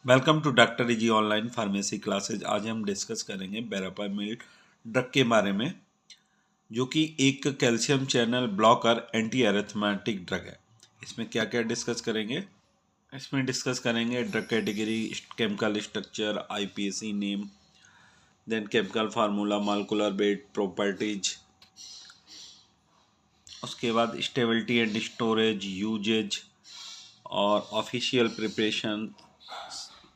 Welcome to doctor easy online pharmacy classes. आज हम discuss करेंगे बेरापामिल ड्रग के बारे में, जो कि एक calcium channel blocker anti arrhythmic drug है। इसमें क्या क्या डिस्कस करेंगे? इसमें डिस्कस करेंगे drug category, chemical structure, IPC name, then chemical formula, molecular weight, properties, उसके बाद स्टेबिलिटी एंड स्टोरेज, यूजेज और official preparation,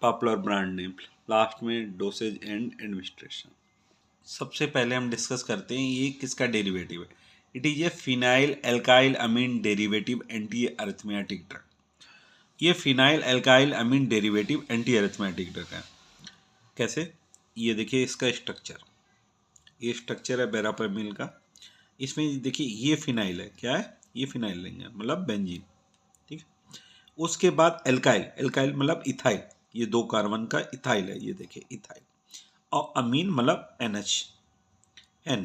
popular brand name, last में डोसेज एंड एडमिनिस्ट्रेशन। सबसे पहले हम डिस्कस करते हैं ये किसका डेरिवेटिव है। It is a phenyl alkyl amine derivative anti arrhythmic drug. ये phenyl alkyl amine derivative anti arrhythmic drug है। कैसे? ये देखिए इसका स्ट्रक्चर, ये स्ट्रक्चर है बेरापामिल का। इसमें देखिए ये फिनाइल है, क्या है ये? फिनाइल लेंगे मतलब बेंजीन, ठीक है। उसके बाद एल्काइल, एल्काइल मतलब इथाइल, ये 2 कार्बन का इथाइल है, ये देखिए इथाइल। और अमीन मतलब NH, N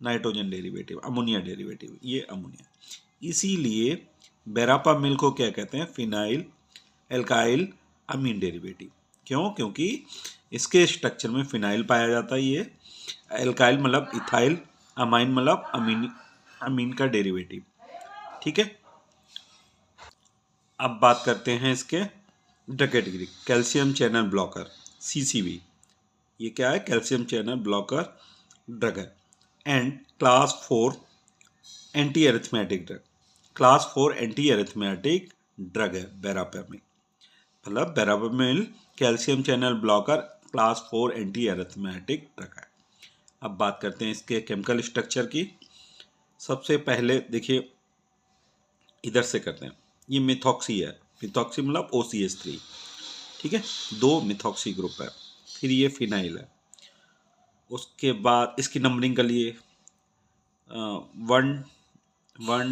nitrogen derivative, ammonia derivative, ये अमोनिया। इसीलिए बेरापामिल को क्या कहते हैं? Phenyl alkyl amine derivative. क्यों? क्योंकि इसके स्ट्रक्चर में फिनाइल पाया जाता है, ये एल्काइल मतलब इथाइल, अमाइन मतलब अमीन, अमीन का डेरिवेटिव, ठीक है। अब बात करते हैं इसके drug category, calcium channel blocker, CCB। ये क्या है? कैल्शियम चैनल ब्लॉकर ड्रग है and class 4 anti arrhythmic drug. Class 4 anti arrhythmic drug है बेरापामिल, मतलब verapamil calcium channel blocker class 4 anti arrhythmic drug है। अब बात करते हैं इसके केमिकल स्ट्रक्चर की। सबसे पहले देखिए, इधर से करते हैं। ये मिथॉक्सी है, मिथॉक्सी मतलब OCH3, ठीक है। 2 मिथॉक्सी ग्रुप है। फिर ये फिनाइल है। उसके बाद इसकी नंबरिंग कर लिए, 1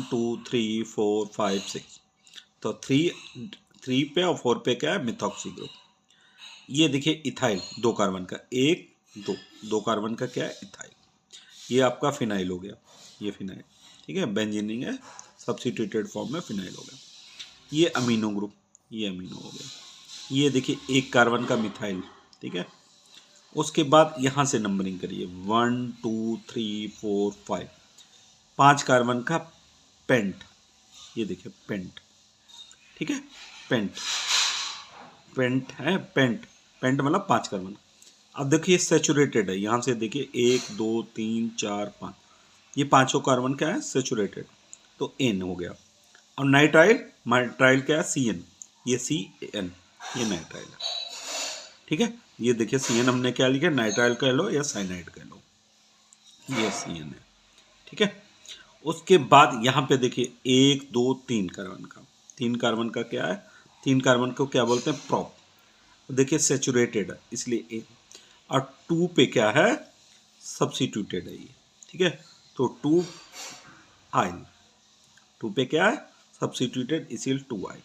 2 3 4 5 6। तो थ्री पे और 4 पे क्या है? Methoxy group. ये देखिए इथाइल, 2 कार्बन का, 1 2, 2 कार्बन का क्या है? इथाइल। ये आपका फिनाइल हो गया, ये फिनाइल, ठीक है। बेंजीनिंग है, सब्स्टिट्यूटेड फॉर्म में फिनाइल हो गया। ये अमीनो ग्रुप, ये अमीनो हो गया। ये देखिए 1 कार्बन का मिथाइल, ठीक है। उसके बाद यहाँ से नंबरिंग करिए, 1 2 3 4 5, 5 कार्बन का पेंट, ये देखिए पेंट, ठीक है। पेंट, पेंट है, पेंट, पेंट मतलब 5 कार्बन। अब देखिए सेचुरेटेड है, यहाँ से देखिए 1 2 3 4 5, ये पांचों कार्बन क्या है? सेचुरेटेड, तो N हो गया। और नाइट्राइल, नाइट्राइल क्या है? CN, ये CN, ये नाइट्राइल है, ठीक है। ये देखिए CN हमने क्या लिखा? नाइट्राइल कह लो या साइनाइड कह लो, ये CN है, ठीक है। उसके बाद यहाँ पे देखिए 1 2 3 कार्बन का, 3 कार्बन का क्या है? 3 कार्बन को क्या बोलते हैं? प्रॉप। देखिए सेचुरेटेड है इसलिए A। और 2 पे क्या है? सब्स्टिट्यूटेड है ये, ठीक है। तो 2 आइल, 2 पे क्या है? सब्स्टिट्यूटेड, इसीलिए 2 आइल।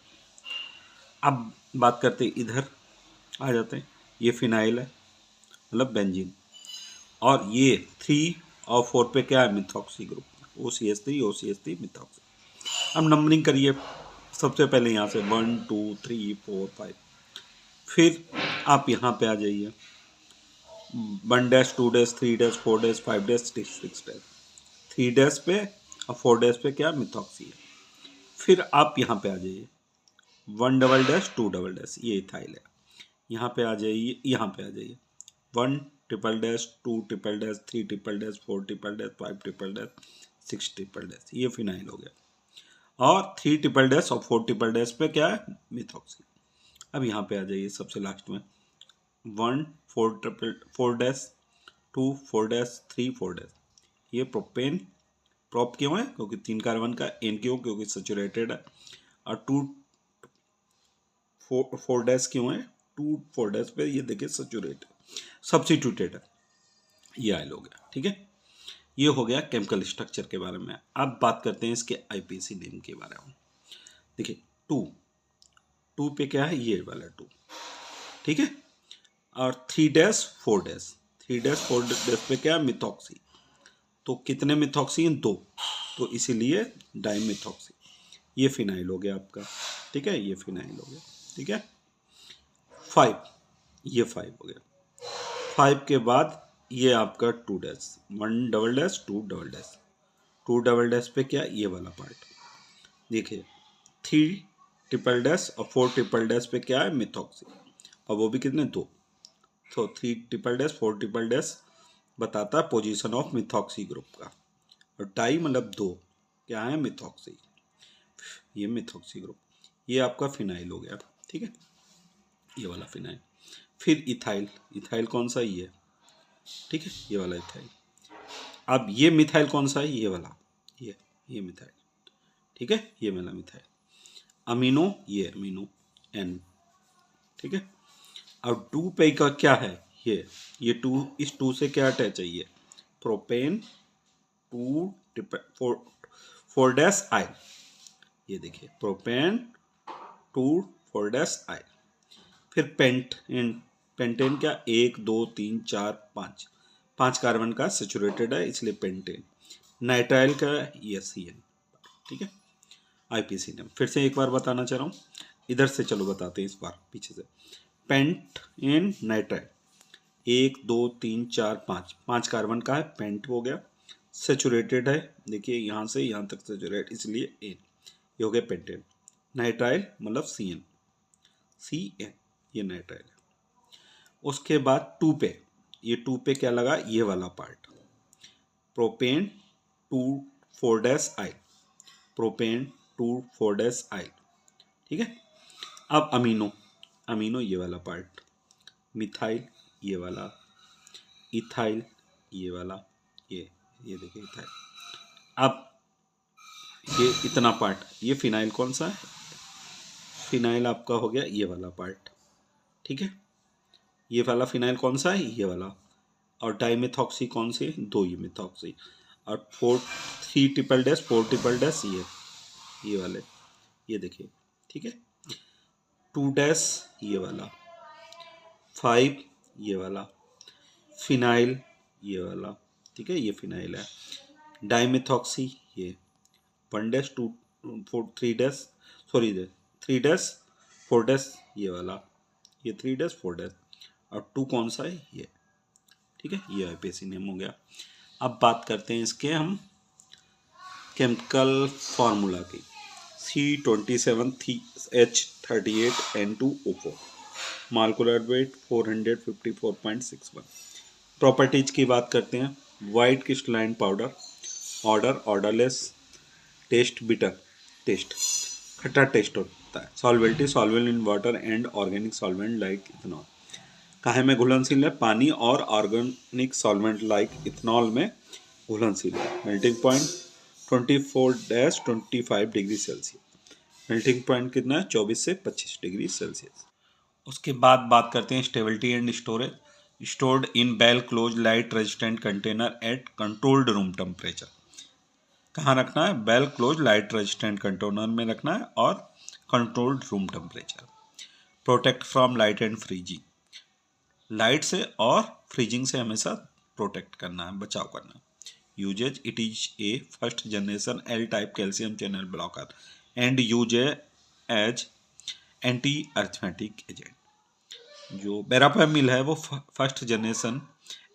अब बात करते हैं, इधर आ जाते हैं। ये फिनाइल है मतलब बेंजीन, और ये 3 और 4 पे क्या है? Methoxy group, OCH3 methoxy. अब नंबरिंग करिए, सबसे पहले यहाँ से 1 2 3 4 5, फिर आप यहाँ पे आ जाइए, 1 dash 2 dash 3 dash 4 dash 5 dash 6 dash. 3 dash पे और 4 डैश पे क्या? मिथॉक्सी है। फिर आप यहाँ पे आ जाइए, 1 डबल डैश 2 डबल डैश, ये इथाइल है। यहाँ पे आ जाइए, यहाँ पे आ जाइए, 1 triple dash 2 triple dash 3 triple dash 4 triple dash 5 triple dash 6 triple dash, ये फिनाइल हो गया। और 3 ट्रिपल डैश और 4 ट्रिपल डैश पे क्या है? मिथॉक्सी। अब यहाँ पे आ जाइए सबसे लास्ट में, 1 4 डैश 2 4 डैश 3 4 डैश, ये प्रोपेन, प्रॉप क्यों है? क्योंकि 3 कार्बन का, N क्यों? क्योंकि सेचुरेटेड है। और 2 4 डैश क्यों है? 2 4 डैश पे ये देखिए सेचुरेटेड, सब्स्टिट्यूटेड है, ये आयल हो गया, ठीक है। ये हो गया केमिकल स्ट्रक्चर के बारे में। अब बात करते हैं इसके आईपीसी नेम के बारे में। देखिए 2 पे क्या है? ये वाला 2, ठीक है। और 3 डैश 4 डैश, 3 डैश 4 डैश पे क्या है? मिथॉक्सी। तो कितने मिथॉक्सी हैं? 2, तो इसीलिए डाइमिथॉक्सी। ये फिनाइल हो गया आपका, ठीक है, ये फिनाइल हो गया, ठीक है। 5, ये 5 हो गया। 5 के बाद ये आपका 2 dash, 1 double dash 2 double dash, 2 double dash पे क्या, ये वाला पार्ट देखिए। 3 ट्रिपल डैश और 4 ट्रिपल डैश पे क्या है, मिथॉक्सी, और वो भी कितने, 2। तो 3 ट्रिपल डैश 4 ट्रिपल डैश बताता है पोजीशन ऑफ मिथॉक्सी ग्रुप का, और टाई मतलब 2 क्या है, मिथॉक्सी, ये मिथॉक्सी ग्रुप। ये आपका फिनाइल हो गया, ठीक है, ये वाला फिनाइल। फिर इथाइल, इथाइल कौन सा, ये, ठीक है, ये वाला इथाइल। अब ये मिथाइल कौन सा है, ये वाला, ये मिथाइल, ठीक है, ये वाला मिथाइल। अमीनो, ये अमीनो एन, ठीक है। अब 2 पे का क्या है, ये 2, इस 2 से क्या अटैच है, ये प्रोपेन 2 4 डैश आई, ये देखिए प्रोपेन 2 4 डैश आई। फिर पेंटेन, पेंटेन क्या, 1 2 3 4 5, 5 कार्बन का सेचुरेटेड है इसलिए पेंटेन। नाइट्राइल का ये CN, ठीक है, IPC नेम। फिर से एक बार बताना चाह रहा हूँ, इधर से चलो बताते हैं इस बार पीछे से। पेंट इन नाइट्राइल 1 2 3 4 5, 5 कार्बन का है, पेंट हो गया, सेचुरेटेड है, देखिए यहाँ से यहाँ तक सेचुरेट इसलिए एन, ये हो गया पेंटेन। नाइट्राइल मतलब CN, ये नाइट्राइल है। उसके बाद 2 पे, ये 2 पे क्या लगा, ये वाला part propane 2 4 dash I, propane 2 4 dash I, ठीक है। अब अमीनो, अमीनो ये वाला पार्ट, मिथाइल ये वाला, इथाइल ये वाला, ये देखिए इथाइल। अब ये इतना पार्ट, ये फिनाइल कौन सा है, फिनाइल आपका हो गया ये वाला पार्ट, ठीक है। ये वाला फिनाइल कौन सा है, ये वाला। और डाइमेथॉक्सी कौन सी, 2 ये मिथॉक्सी। और 3 ट्रिपल डैश 4 ट्रिपल डैश ये वाले, ये देखिए, ठीक है। 2 डैश ये वाला, 5 ये वाला, फिनाइल ये वाला, ठीक है, ये फिनाइल है। डाइमेथॉक्सी ये 1 dash 2 4 3 dash, sorry 3 dash 4 dash ये वाला, ये 3 डैश 4 डैश, और 2 कौन सा है, ये, ठीक है, ये IPC नेम हो गया। अब बात करते हैं इसके हम केमिकल फार्मूला की। C27H38N2O4, molecular weight 454.61। प्रॉपर्टीज की बात करते हैं। White crystalline powder, odour odourless, taste bitter, taste खट्टा टेस्ट होता है। Solubility soluble in water and organic solvent like ethanol, काहे में घुलनशील है, पानी और ऑर्गेनिक सॉल्वेंट लाइक इथेनॉल में घुलनशील है। Melting point 24-25 degree Celsius, melting point कितना है, 24 से 25 डिग्री सेल्सियस। उसके बाद बात करते हैं stability and storage. Stored in well close light resistant container at controlled room temperature, कहाँ रखना है, well close light resistant container में रखना है और controlled room temperature. Protect from light and freezing, light से और फ्रीजिंग से हमेशा प्रोटेक्ट करना है, बचाव करना है। Usages, it is a first generation L type calcium channel blocker and use as anti arrhythmic agent. जो बेरापामिल है वो first generation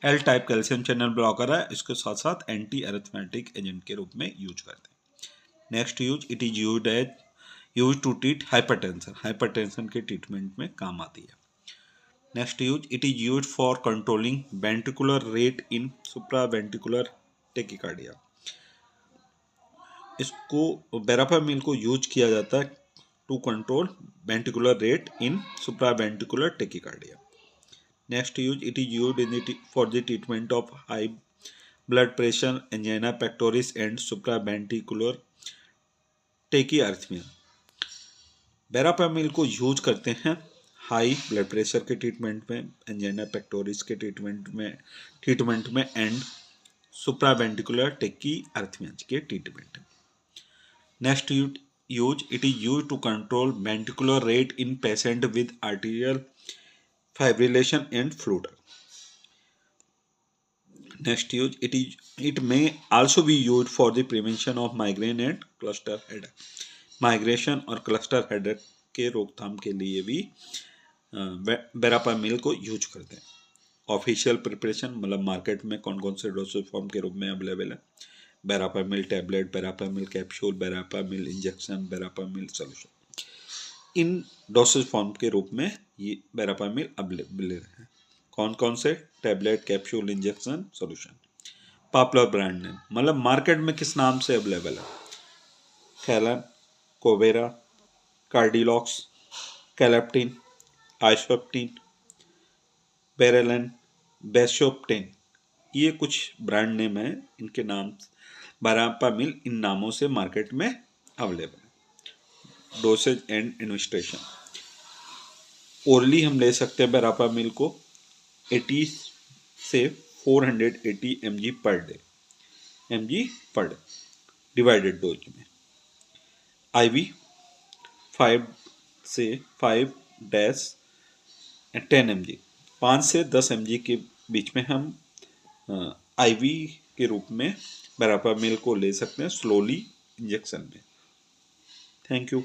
L type calcium channel blocker है, इसके साथ साथ एंटी अर्थमेटिक एजेंट के रूप में यूज करते हैं। Next use, it is use to treat hypertension, hypertension के ट्रीटमेंट में काम आती है। Next use, it is use for controlling ventricular rate in supraventricular tachycardia, इसको बेरापामिल को यूज किया जाता है to control ventricular rate in supraventricular tachycardia. Next use, it is used in for the treatment of high blood pressure, angina pectoris and supraventricular tachyarrhythmia. Verapamil को use करते हैं high blood pressure के treatment में, angina pectoris के treatment में and supraventricular tachyarrhythmia के treatment में। Next use, it is use to control ventricular rate in patient with arterial fibrillation and flutter. Next use, it may also be used for the prevention of migraine and cluster headache. Migration और cluster headache के रोकथाम के लिए भी बेरापामिल को use करते हैं। Official preparation मतलब मार्केट में कौन कौन से डोसेज फॉर्म के रूप में अवेलेबल है, verapamil tablet, verapamil capsule, verapamil injection, verapamil solution. इन डोसेज फॉर्म के रूप में ये बेरापामिल अवेलेबल है। कौन कौन से, tablet, capsule, injection, solution. Popular brand name मतलब मार्केट में किस नाम से अवेलेबल है, कैलन, कोवेरा, कार्डिलॉक्स, कैलेप्टिन, आइसोप्टिन, पेरेलन, बेशोप्टिन, ये कुछ ब्रांड नेम है, इनके नाम बेरापामिल इन नामों से मार्केट में अवेलेबल है। डोसेज एंड एडमिनिस्ट्रेशन, ओरली हम ले सकते हैं बेरापामिल को 80 से 480 mg per day, divided dose में। आईवी 5 से 5-10 mg, 5 से 10 mg के बीच में हम आईवी के रूप में बेरापामिल को ले सकते हैं स्लोली इंजेक्शन में। Thank you.